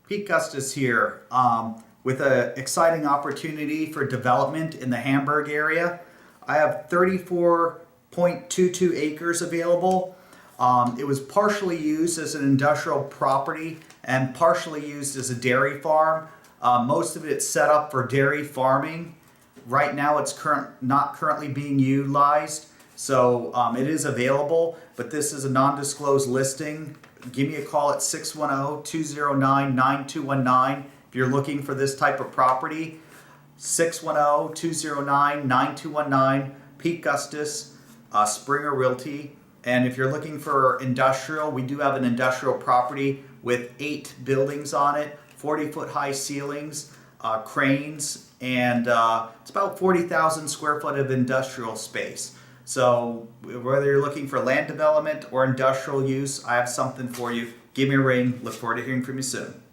Pete Gustis here with an exciting opportunity for development in the Hamburg area. I have 34.22 acres available. It was partially used as an industrial property and partially used as a dairy farm. Most of it's set up for dairy farming. Right now it's not currently being utilized, so it is available, but this is a non-disclosed listing. Give me a call at 610-209-9219 if you're looking for this type of property. 610-209-9219, Pete Gustis, Springer Realty. And if you're looking for industrial, we do have an industrial property with 8 buildings on it, 40-foot high ceilings, cranes, and it's about 40,000 square foot of industrial space. So whether you're looking for land development or industrial use, I have something for you. Give me a ring. Look forward to hearing from you soon.